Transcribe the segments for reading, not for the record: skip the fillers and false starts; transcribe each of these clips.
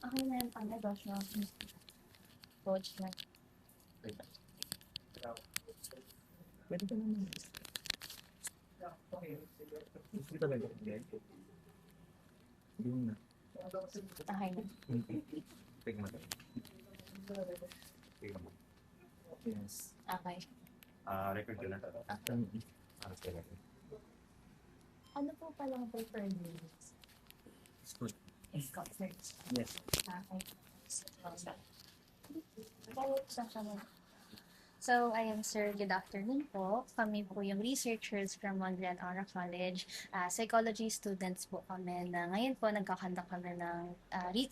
Ako na yung pang-negosyo. Coach na. Pwede ka naman. Gusto talaga. Yun na. Okay na. Tingnan mo. Tingnan mo. Yes. Okay. Record ko na. Ano po palang preferred lyrics? Scott. Scott search. Yes. Okay. So, I am Sir, good afternoon po. Kami po yung researchers from Mondrian Aura College. Psychology students po kami na ngayon po nagkakandak kami ng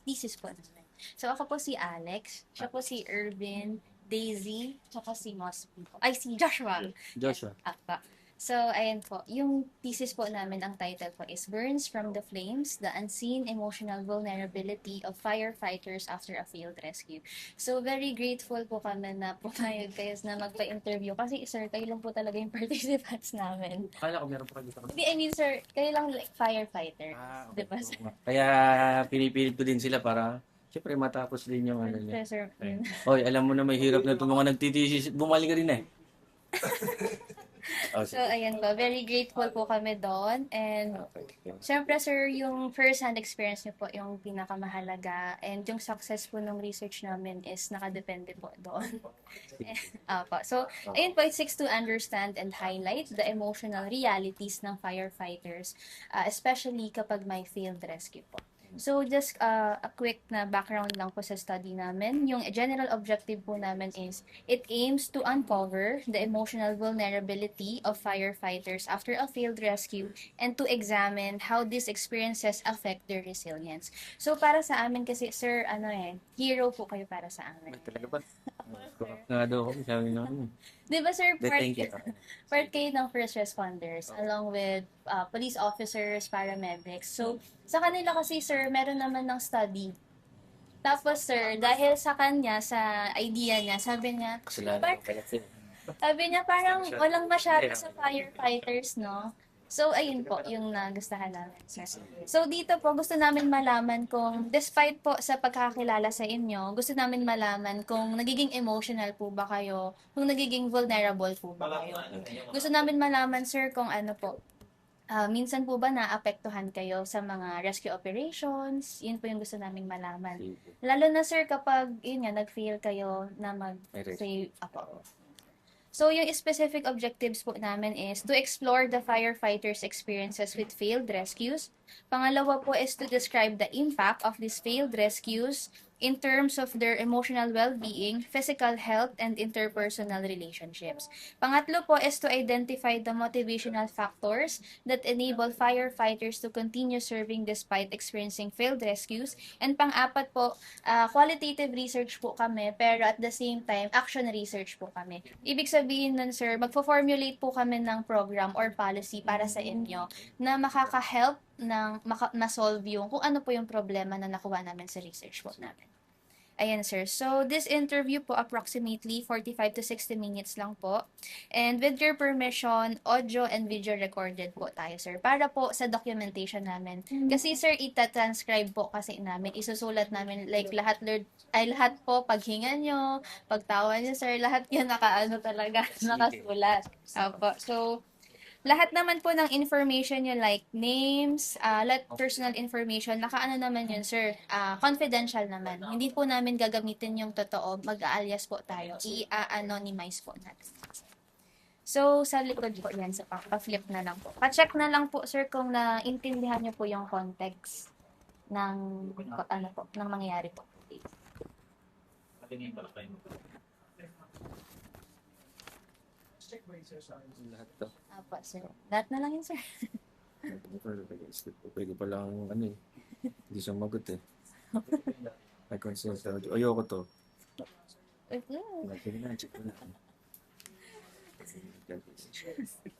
thesis po namin. So, ako po si Alex, siya po si Irvin, Daisy, tsaka si Mosby po. Ay, si Joshua. Joshua. Apa. So, ayan po. Yung thesis po namin, ang title po is Burns from the Flames, the Unseen Emotional Vulnerability of Firefighters After a Failed Rescue. So, very grateful po kami na pumayag kayo na magpa-interview. Kasi, sir, kayo lang po talaga yung participants namin. Akala ko meron pa kayo dito. Hindi, I mean, sir, kayo lang like firefighter. Okay. Diba, sir? Kaya pinipilit ko din sila para siyempre matapos din yung ano niya. Sir, yun. Oy, alam mo na may hirap na itong mga nagtitisis. Bumalik ka rin eh. Oh, So, ayan po. Very grateful po kami doon. And, syempre, sir, yung first-hand experience niyo po yung pinakamahalaga. And yung success po ng research namin is nakadepende po doon. Apo. So, ayun po, it seeks to understand and highlight the emotional realities ng firefighters, especially kapag may failed rescue po. So, just a quick na background lang po sa study namin. Yung general objective po namin is, it aims to uncover the emotional vulnerability of firefighters after a failed rescue and to examine how these experiences affect their resilience. So, para sa amin kasi, sir, hero po kayo para sa amin. Talaga ba? Nga daw ako, sabi na ano. Di ba, sir, Thank you. part kayo ng first responders along with police officers, paramedics. So, sa kanila kasi, sir, meron naman ng study. Tapos, sir, dahil sa kanya, sa idea niya, sabi niya, Kasalanan ko pala sila. sabi niya parang walang masyado sa firefighters, no? So, ayun po, yung nagustuhan namin, sir. So, dito po, gusto namin malaman kung, despite po sa pagkakilala sa inyo, gusto namin malaman kung nagiging emotional po ba kayo, kung nagiging vulnerable po ba kayo. Gusto namin malaman, sir, kung ano po, minsan po ba naapektuhan kayo sa mga rescue operations? Yun po yung gusto naming malaman. Lalo na, sir, kapag, yun nga, nag-fail kayo na mag-save ako. So, yung specific objectives po namin is to explore the firefighters' experiences with failed rescues. Pangalawa po is to describe the impact of these failed rescues in terms of their emotional well-being, physical health, and interpersonal relationships. Pangatlo po is to identify the motivational factors that enable firefighters to continue serving despite experiencing failed rescues. And pang-apat po, qualitative research po kami, pero at the same time, action research po kami. Ibig sabihin nun, sir, magpo-formulate po kami ng program or policy para sa inyo na makaka-help ng ma-solve yung kung ano po yung problema na nakuha namin sa research po namin. Ayan, sir. So, this interview po approximately 45 to 60 minutes lang po. And with your permission, audio and video recorded po tayo, sir. Para po sa documentation namin. Kasi, sir, ita-transcribe po kasi namin. Isusulat namin, like, lahat po, paghinga nyo, pagtawa nyo, sir, lahat yan talaga, nakasulat. Opo. So, lahat naman po ng information nyo like names, lahat personal information, nakaano naman yun, sir, confidential naman. Hindi po namin gagamitin yung totoo, mag-alias po tayo, i-anonymize po natin. So, sa likod po yan, sa pa-flip na lang po. Pa-check na lang po, sir, kung naintindihan nyo po yung context ng, ng mangyayari po. Lahat to. Apo, sir. Lahat na lang yun, sir. Pwede pa lang hindi siya magot eh. Ay, consent. Ayoko to. Sige na, check ko na.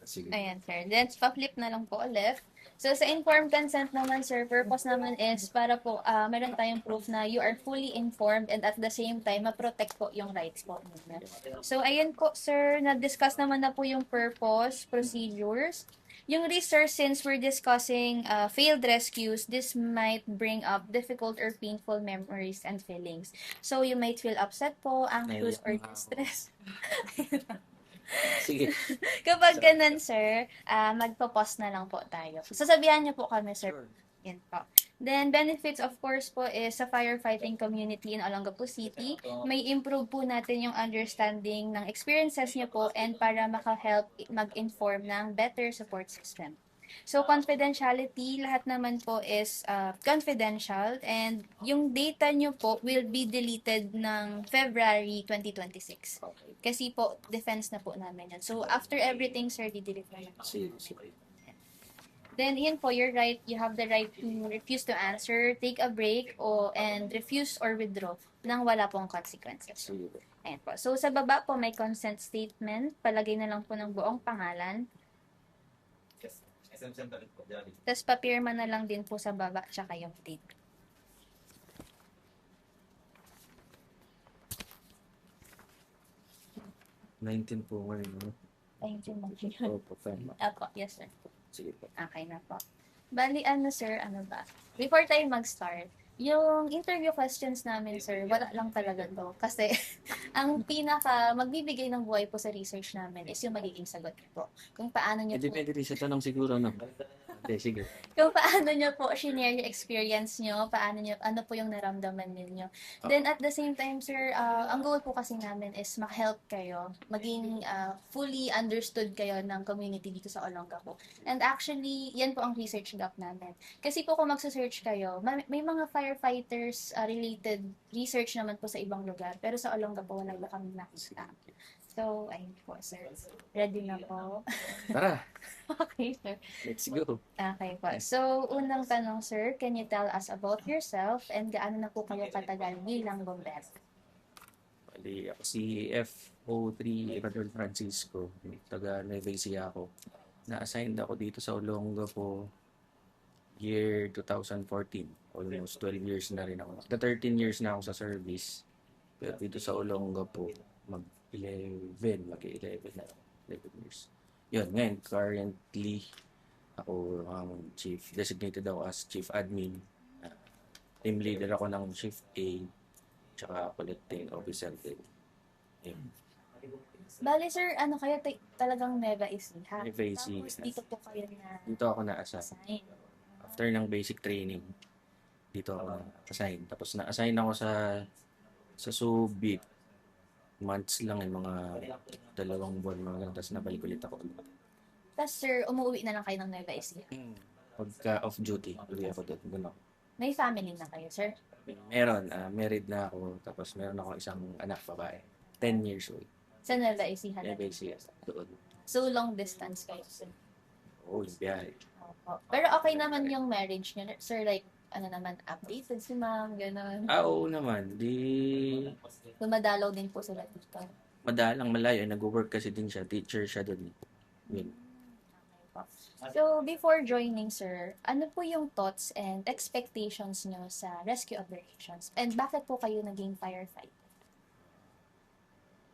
Sige. Ayan, sir. Then, pa-flip na lang po ulit. So, sa informed consent naman, sir, purpose naman is para po meron tayong proof na you are fully informed and at the same time, ma-protect po yung rights po ninyo. So, ayan po, sir, na-discuss naman na po yung purpose, procedures. yung research, since we're discussing failed rescues, this might bring up difficult or painful memories and feelings. So you might feel upset po, anxious, or distressed. Sige. Kapag ganun, sir, magpo-pause na lang po tayo. Sasabihan niyo po kami, sir. Sure. Yan po. Then, benefits of course po is sa firefighting community in Olongapo City, may improve po natin yung understanding ng experiences niyo po and para maka-help mag-inform ng better support system. So, confidentiality, lahat naman po is confidential and yung data nyo po will be deleted ng February 2026. Okay. Kasi po, defense na po namin yan. So, after everything, sir, di-delete na lang. Sige, sige. Then, yun po, you're right. You have the right to refuse to answer, take a break, and refuse or withdraw nang wala pong consequences. Sige. Ayan po. So, sa baba po, may consent statement. Palagay na lang po ng buong pangalan. Tapos, papirma na lang din po sa baba, tsaka yung date. $19 po ngayon, no? Thank you, ma'am. Opo, tama. Apo, yes, sir. Sige po. Okay na po. Bali, sir, ano ba? Before tayo mag-start, yung interview questions namin, sir, wala lang talaga to. Kasi, ang magbibigay ng buhay po sa research namin is yung magiging sagot po. Kung paano nyo po, Depende rin sa tanong siguro, no? Okay, sige. kung paano nyo po share yung experience nyo, ano po yung naramdaman ninyo. Then, at the same time, sir, ang goal po kasi namin is ma-help kayo, maging fully understood kayo ng community dito sa Olongapo. And actually, yan po ang research gap namin. Kasi po kung magsa-search kayo, may mga firefighters related research naman po sa ibang lugar, pero sa Olongapo wala ba kami nakita. So, ayun po, sir. Ready na po. Tara, Okay, sir. let's go. Okay po. So, unang tanong, sir, can you tell us about yourself and gaano na po kayo katagal bilang bombero? Bali, ako si FO3 Emanuel Francisco, taga Nueva Ecija ako. Na-assigned ako dito sa Olongapo year 2014. Almost 12 years na rin ako. 13 years na ako sa service. Pero dito sa Olongapo, mag-11 na. 11 years. Yun, ngayon, currently, ako ang designated ako as chief admin. Team leader ako ng shift A, tsaka collecting officer din. Yun. Bali, sir, ano kayo talagang Nueva Ecija? Nueva Ecija. Tapos dito po kayo Dito ako na-assign. na-assign. After ng basic training, dito ako na-assign. Tapos na-assign ako sa Subic. Months lang, mga 2 buwan, mga ganun. Tapos nabalik ulit ako. Tapos, sir, umuwi na lang kayo ng Nueva Ecija. Pagka off-duty, uwi ako doon. Doon ako. May family na kayo, sir? Meron, married na ako. Tapos meron ako isang anak, babae. 10 years old. Sa Nueva Ecija na. Nebesia, doon. So, long distance kayo, sir? Oo, yung biyahe. Opo. Pero okay naman yung marriage nyo, sir, like, updated si ma'am, gano'n. Oo naman. Dumadalaw din po sila dito. Madalang malayo. Nag-work kasi din siya. Teacher siya doon. Yun. So, before joining, sir, ano po yung thoughts and expectations nyo sa rescue operations? And bakit po kayo naging firefighter?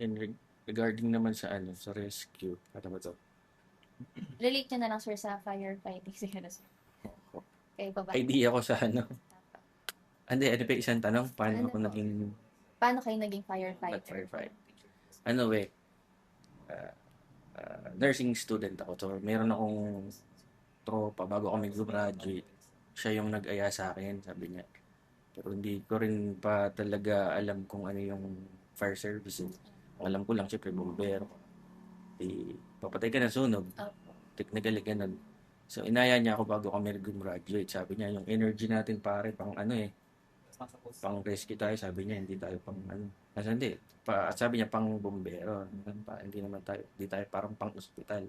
And regarding naman sa sa rescue. Ano ba to? Relate nyo na lang, sir, sa firefighting. Siguro, sir. Kayo pa ba? Idea ko sa Ano pa isang tanong? Paano ako naging Paano kayo naging firefighter? Nursing student ako. So, meron akong tropa bago ako mag-graduate. Siya yung nag-aya sa akin, sabi niya. Pero hindi ko rin pa talaga alam kung ano yung fire service. Alam ko lang, syempre, bumbero. Papatay ka ng sunog. Technically, ganun. So, inaya niya ako bago kami nag-graduate. Sabi niya, yung energy natin pare, pang pang rescue tayo. Sabi niya, hindi tayo pang Kasi hindi. Sabi niya, pang bombero. Hindi tayo parang pang ospital.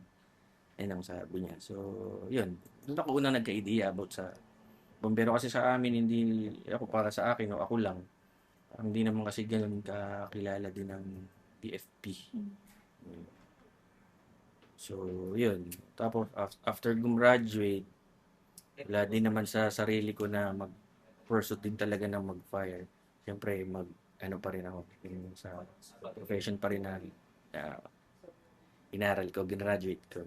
Ayun ang sabi niya. So, yun. Doon ako unang nagka-idea about sa bombero. Kasi sa amin, hindi ako para sa akin o ako lang. Hindi naman kasi ganun kakilala din ng PFP. So, yun. Tapos, after gumraduate, wala din naman sa sarili ko na mag-pursue din talaga ng mag-fire. Siyempre, pa rin ako. Sa profession pa rin na inaral ko, ginagraduate ko.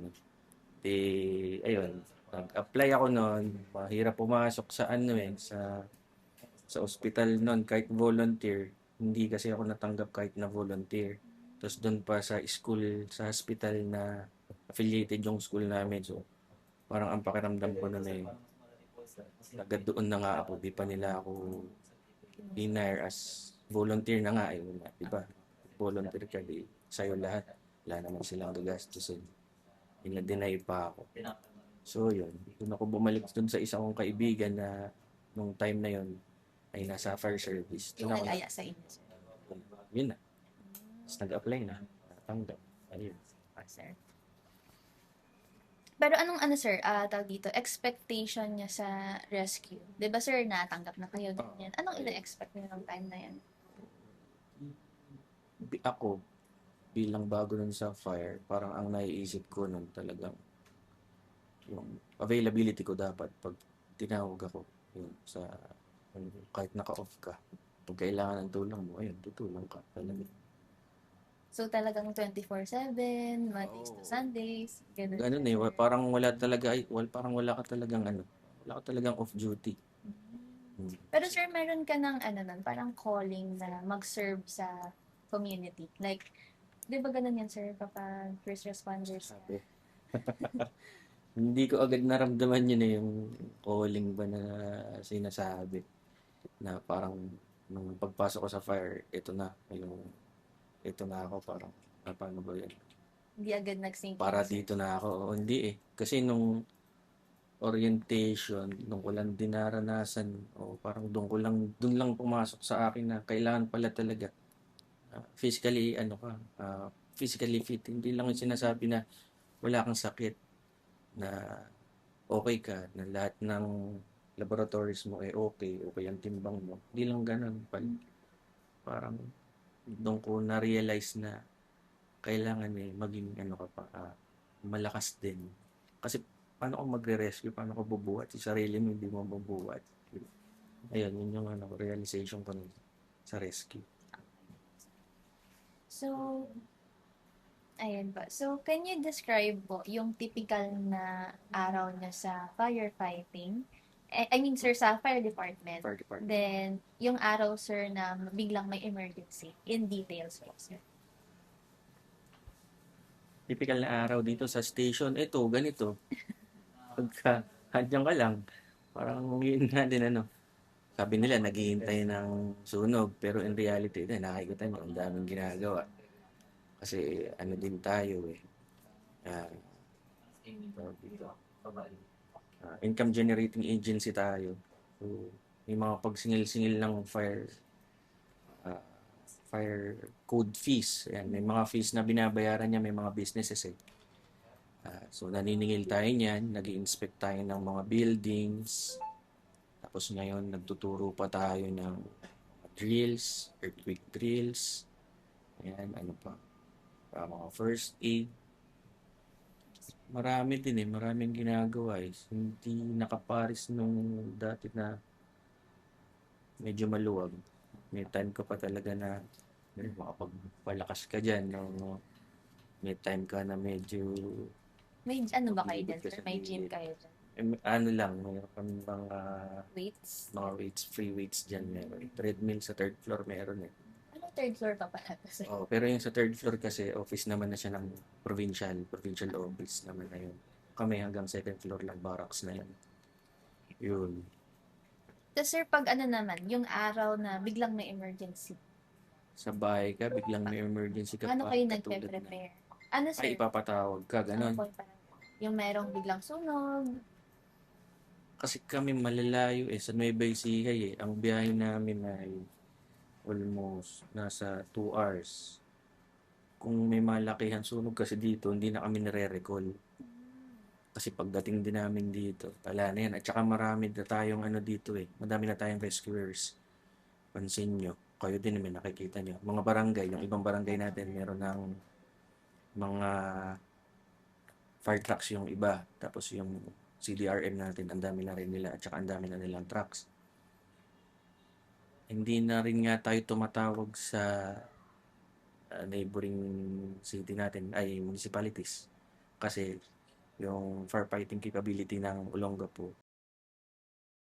Ayun, nag-apply ako noon. Mahirap pumasok sa ano sa ospital noon kahit volunteer. Hindi kasi ako natanggap kahit na volunteer. Tapos doon pa sa school, sa hospital na affiliated yung school namin. So, parang ang pakiramdam ko noon agad doon na nga ako. Di pa nila ako hinire as volunteer na nga. Di ba? Volunteer ka, di sa'yo lahat. Wala naman silang gagastusin. Deny pa ako. So, yun. Doon ako bumalik doon sa isa kong kaibigan na nung time na yun ay nasa fire service. Yung Doon ako nag-aya sa inyo, sir. yun na. Tapos nag-apply na. Natanggap. Ayun. Sir. Pero anong ano sir, tawag dito, expectation niya sa rescue? 'Di ba sir, natanggap na kayo ganyan. Anong ina-expect niyo nung time na 'yan? Ako, bilang bago nun sa fire, parang ang naiisip ko nun talagang yung availability ko dapat pag tinawag ako yun, kahit naka-off ka. Pag kailangan ng tulong mo, ayun, tutulong ka talaga. So talagang 24/7, Mondays to Oo. Sundays, ganun. Ganun parang parang wala ka talagang wala ka talagang off duty. Hmm. Pero sir, meron ka ng ano nun, parang calling na mag-serve sa community. Like, 'di ba ganun yan sir kapag first responders ka? Sabi. Hindi ko agad naramdaman yun yung calling ba na sinasabi. Na parang nung pagpasok ko sa fire, ito na ako parang, paano ba yan? Hindi agad nag-sync Para in, sir. dito na ako. O, hindi eh. Kasi nung orientation, nung ko lang dinaranasan, o parang doon lang pumasok sa akin na kailangan pala talaga physically, physically fit. Hindi lang yung sinasabi na wala kang sakit, na okay ka, na lahat ng laboratories mo okay ang timbang mo. Hindi lang ganun. Parang doon ko na-realize na kailangan maging ka pa, malakas din. Kasi paano ko magre-rescue, paano ko bubuhat, yung sarili mo hindi mo mabubuhat. Ayun, yun yung realization ko sa rescue. So, ayan ba. So, can you describe po yung typical na araw niya sa firefighting? I mean, sir, sa fire department. Fire department. Then, yung araw, sir, na biglang may emergency. In details po, sir. Typical na araw dito sa station, ito, ganito. Pagka, handyan ka lang, parang yun nga din sabi nila naghihintay ng sunog, pero in reality, nakikita nyo, ang daming ginagawa. Kasi din tayo ah, tawag dito, income generating agency tayo. So, may mga pagsingil-singil ng ah, fire code fees. Ayan, may mga fees na binabayaran niya, may mga businesses so naniningil tayo niyan, nag-i-inspect tayo ng mga buildings. Tapos ngayon, nagtuturo pa tayo ng drills, earthquake drills. Ayan, ano pa. Mga first aid. Marami din maraming ginagawa Hindi nakaparis nung dati na medyo maluwag. May time ka pa talaga na makapagpalakas ka dyan. No? May time ka na medyo May ano ba kayo Maglibot dyan, ka sir? sa May gym gilid. kayo dyan? Mayroon kami Weights? mga weights, free weights dyan meron. Treadmill sa third floor meron Ano, third floor pa pala to, sir? Oh, pero yung sa third floor kasi office naman na siya ng provincial office naman na yun. Kami hanggang second floor lang, barracks na yan. Yun. So, sir, pag ano naman, yung araw na biglang may emergency, Sa bahay ka, biglang may emergency ka paano pa. kayo katulad na- nagpe-prepare? Ano, Ay, sir? ipapatawag ka, Ano ganon. po yung parang, yung merong biglang sunog? Kasi kami malalayo sa Nueva Ecija Ang biyahe namin ay almost nasa 2 hours. Kung may malakihan sunog kasi dito, hindi na kami nare-recall. Kasi pagdating din namin dito, wala na yan. At saka marami na tayong dito Madami na tayong rescuers. Pansin nyo. Kayo din naman nakikita nyo. Mga barangay, yung ibang barangay natin, meron ng mga fire trucks yung iba. Tapos yung CDRM natin, ang dami na rin nila. At saka ang dami na nilang trucks. Hindi na rin nga tayo tumatawag sa neighboring city natin, ay municipalities. Kasi yung firefighting capability ng Olongapo.